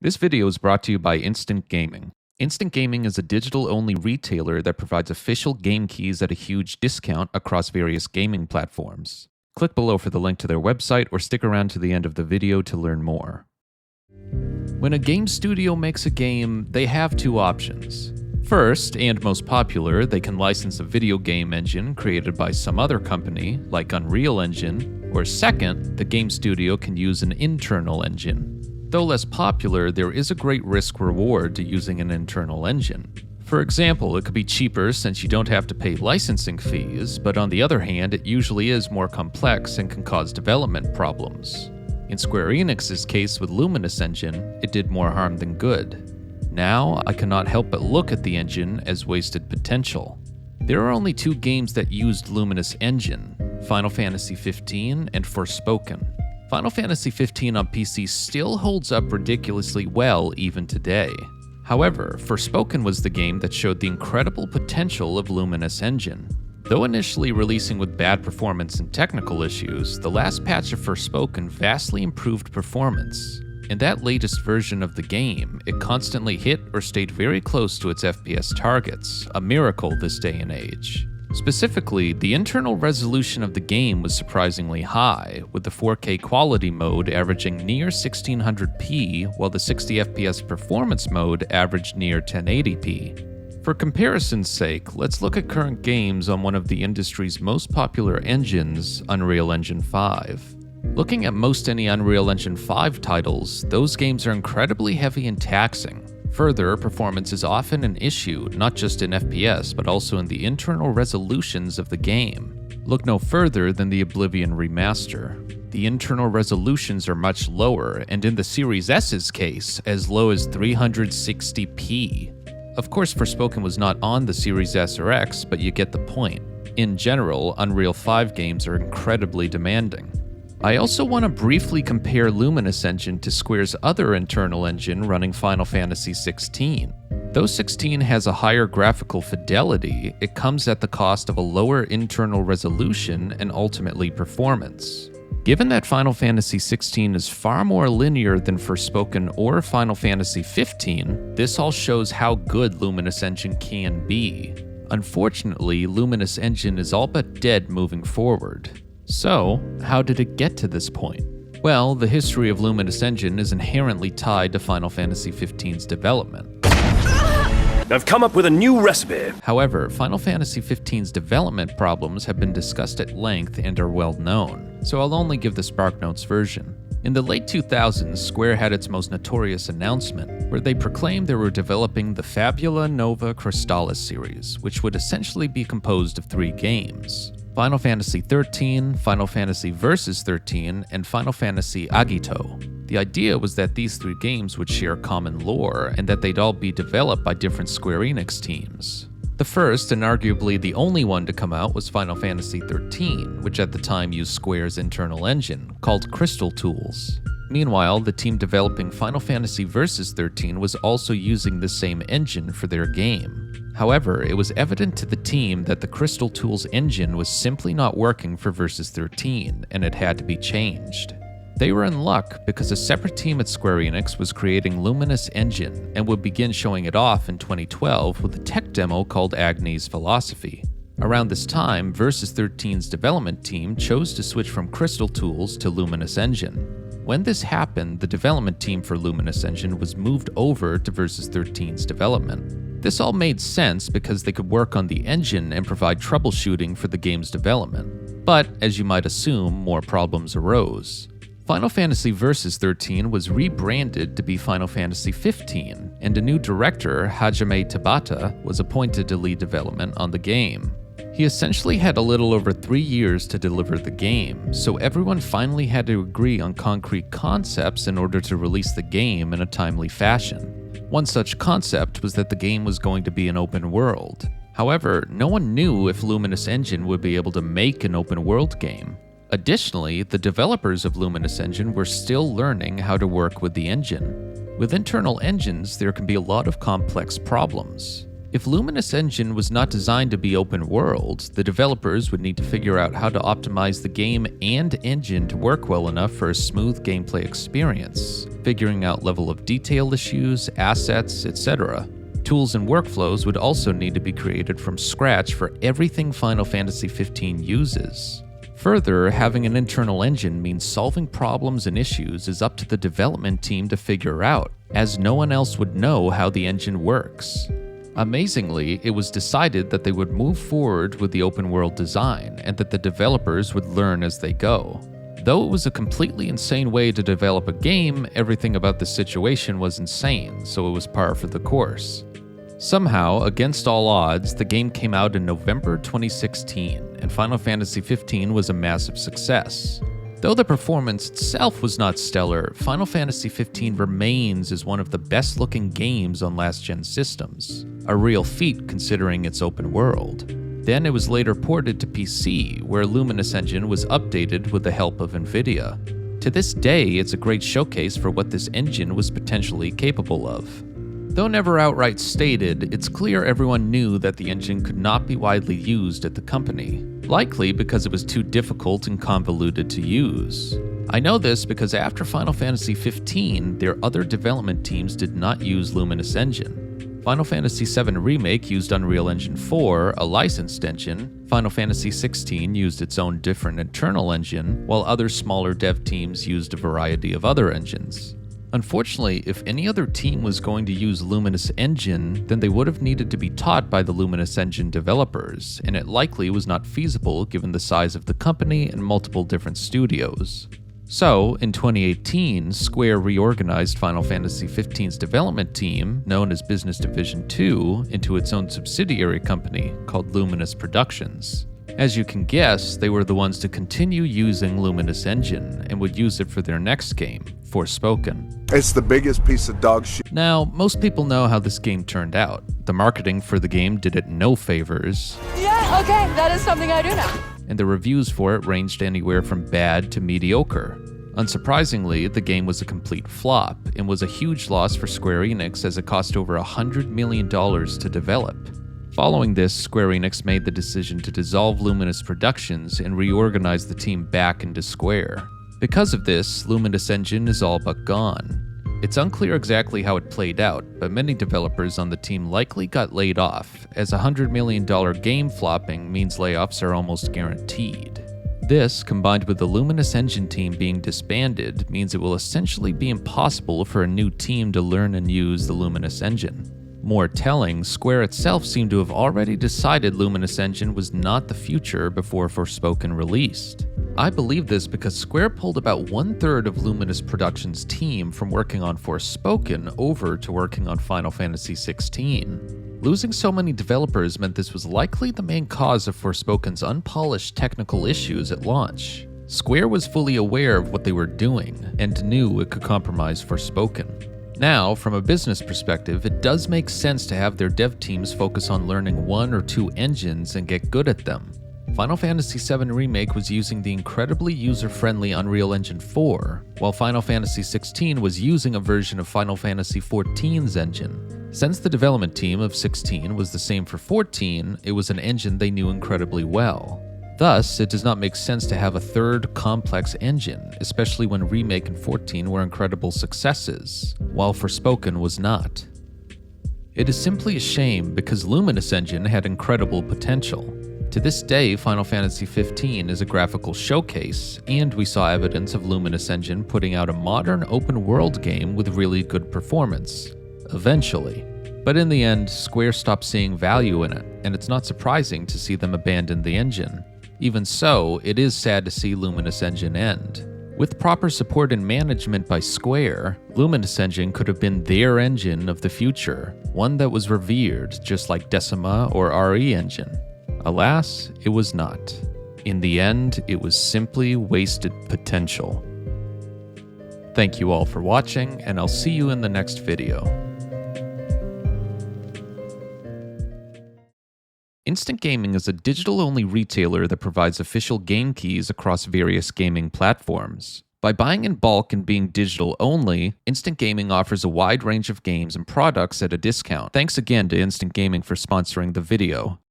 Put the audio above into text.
This video is brought to you by Instant Gaming. Instant Gaming is a digital-only retailer that provides official game keys at a huge discount across various gaming platforms. Click below for the link to their website or stick around to the end of the video to learn more. When a game studio makes a game, they have two options. First, and most popular, they can license a video game engine created by some other company, like Unreal Engine, or second, the game studio can use an internal engine. Though less popular, there is a great risk-reward to using an internal engine. For example, it could be cheaper since you don't have to pay licensing fees, but on the other hand, it usually is more complex and can cause development problems. In Square Enix's case with Luminous Engine, it did more harm than good. Now, I cannot help but look at the engine as wasted potential. There are only two games that used Luminous Engine, Final Fantasy XV and Forspoken. Final Fantasy XV on PC still holds up ridiculously well even today. However, Forspoken was the game that showed the incredible potential of Luminous Engine. Though initially releasing with bad performance and technical issues, the last patch of Forspoken vastly improved performance. In that latest version of the game, it constantly hit or stayed very close to its FPS targets, a miracle this day and age. Specifically, the internal resolution of the game was surprisingly high, with the 4K quality mode averaging near 1600p, while the 60fps performance mode averaged near 1080p. For comparison's sake, let's look at current games on one of the industry's most popular engines, Unreal Engine 5. Looking at most any Unreal Engine 5 titles, those games are incredibly heavy and taxing. Further, performance is often an issue, not just in FPS, but also in the internal resolutions of the game. Look no further than the Oblivion remaster. The internal resolutions are much lower, and in the Series S's case, as low as 360p. Of course, Forspoken was not on the Series S or X, but you get the point. In general, Unreal 5 games are incredibly demanding. I also want to briefly compare Luminous Engine to Square's other internal engine running Final Fantasy XVI. Though 16 has a higher graphical fidelity, it comes at the cost of a lower internal resolution and ultimately performance. Given that Final Fantasy XVI is far more linear than Forspoken or Final Fantasy XV, this all shows how good Luminous Engine can be. Unfortunately, Luminous Engine is all but dead moving forward. So, how did it get to this point? Well, the history of Luminous Engine is inherently tied to Final Fantasy XV's development. I've come up with a new recipe. However, Final Fantasy XV's development problems have been discussed at length and are well known, so I'll only give the SparkNotes version. In the late 2000s, Square had its most notorious announcement, where they proclaimed they were developing the Fabula Nova Crystallis series, which would essentially be composed of 3 games. Final Fantasy XIII, Final Fantasy Versus 13, and Final Fantasy Agito. The idea was that these 3 games would share common lore, and that they'd all be developed by different Square Enix teams. The first, and arguably the only one to come out, was Final Fantasy XIII, which at the time used Square's internal engine, called Crystal Tools. Meanwhile, the team developing Final Fantasy Versus 13 was also using the same engine for their game. However, it was evident to the team that the Crystal Tools engine was simply not working for Versus 13, and it had to be changed. They were in luck because a separate team at Square Enix was creating Luminous Engine and would begin showing it off in 2012 with a tech demo called Agni's Philosophy. Around this time, Versus 13's development team chose to switch from Crystal Tools to Luminous Engine. When this happened, the development team for Luminous Engine was moved over to Versus 13's development. This all made sense because they could work on the engine and provide troubleshooting for the game's development. But, as you might assume, more problems arose. Final Fantasy Versus 13 was rebranded to be Final Fantasy XV, and a new director, Hajime Tabata, was appointed to lead development on the game. He essentially had a little over 3 years to deliver the game, so everyone finally had to agree on concrete concepts in order to release the game in a timely fashion. One such concept was that the game was going to be an open world. However, no one knew if Luminous Engine would be able to make an open world game. Additionally, the developers of Luminous Engine were still learning how to work with the engine. With internal engines, there can be a lot of complex problems. If Luminous Engine was not designed to be open world, the developers would need to figure out how to optimize the game and engine to work well enough for a smooth gameplay experience, figuring out level of detail issues, assets, etc. Tools and workflows would also need to be created from scratch for everything Final Fantasy XV uses. Further, having an internal engine means solving problems and issues is up to the development team to figure out, as no one else would know how the engine works. Amazingly, it was decided that they would move forward with the open world design and that the developers would learn as they go. Though it was a completely insane way to develop a game, everything about the situation was insane, so it was par for the course. Somehow, against all odds, the game came out in November 2016, and Final Fantasy XV was a massive success. Though the performance itself was not stellar, Final Fantasy XV remains as one of the best-looking games on last-gen systems, a real feat considering its open world. Then it was later ported to PC, where Luminous Engine was updated with the help of NVIDIA. To this day, it's a great showcase for what this engine was potentially capable of. Though never outright stated, it's clear everyone knew that the engine could not be widely used at the company, likely because it was too difficult and convoluted to use. I know this because after Final Fantasy XV, their other development teams did not use Luminous Engine. Final Fantasy VII Remake used Unreal Engine 4, a licensed engine. Final Fantasy XVI used its own different internal engine, while other smaller dev teams used a variety of other engines. Unfortunately, if any other team was going to use Luminous Engine, then they would have needed to be taught by the Luminous Engine developers, and it likely was not feasible given the size of the company and multiple different studios. So, in 2018, Square reorganized Final Fantasy XV's development team, known as Business Division 2, into its own subsidiary company called Luminous Productions. As you can guess, they were the ones to continue using Luminous Engine and would use it for their next game, Forspoken. It's the biggest piece of dog shit. Now, most people know how this game turned out. The marketing for the game did it no favors. Yeah, okay, that is something I do know. And the reviews for it ranged anywhere from bad to mediocre. Unsurprisingly, the game was a complete flop and was a huge loss for Square Enix as it cost over $100 million to develop. Following this, Square Enix made the decision to dissolve Luminous Productions and reorganize the team back into Square. Because of this, Luminous Engine is all but gone. It's unclear exactly how it played out, but many developers on the team likely got laid off, as a $100 million game flopping means layoffs are almost guaranteed. This, combined with the Luminous Engine team being disbanded, means it will essentially be impossible for a new team to learn and use the Luminous Engine. More telling, Square itself seemed to have already decided Luminous Engine was not the future before Forspoken released. I believe this because Square pulled about 1/3 of Luminous Productions' team from working on Forspoken over to working on Final Fantasy XVI. Losing so many developers meant this was likely the main cause of Forspoken's unpolished technical issues at launch. Square was fully aware of what they were doing and knew it could compromise Forspoken. Now, from a business perspective, it does make sense to have their dev teams focus on learning one or two engines and get good at them. Final Fantasy VII Remake was using the incredibly user-friendly Unreal Engine 4, while Final Fantasy XVI was using a version of Final Fantasy XIV's engine. Since the development team of 16 was the same for 14, it was an engine they knew incredibly well. Thus, it does not make sense to have a third complex engine, especially when Remake and 14 were incredible successes, while Forspoken was not. It is simply a shame because Luminous Engine had incredible potential. To this day, Final Fantasy XV is a graphical showcase, and we saw evidence of Luminous Engine putting out a modern open-world game with really good performance. Eventually. But in the end, Square stopped seeing value in it, and it's not surprising to see them abandon the engine. Even so, it is sad to see Luminous Engine end. With proper support and management by Square, Luminous Engine could have been their engine of the future, one that was revered just like Decima or RE Engine. Alas, it was not. In the end, it was simply wasted potential. Thank you all for watching, and I'll see you in the next video. Instant Gaming is a digital-only retailer that provides official game keys across various gaming platforms. By buying in bulk and being digital only, Instant Gaming offers a wide range of games and products at a discount. Thanks again to Instant Gaming for sponsoring the video.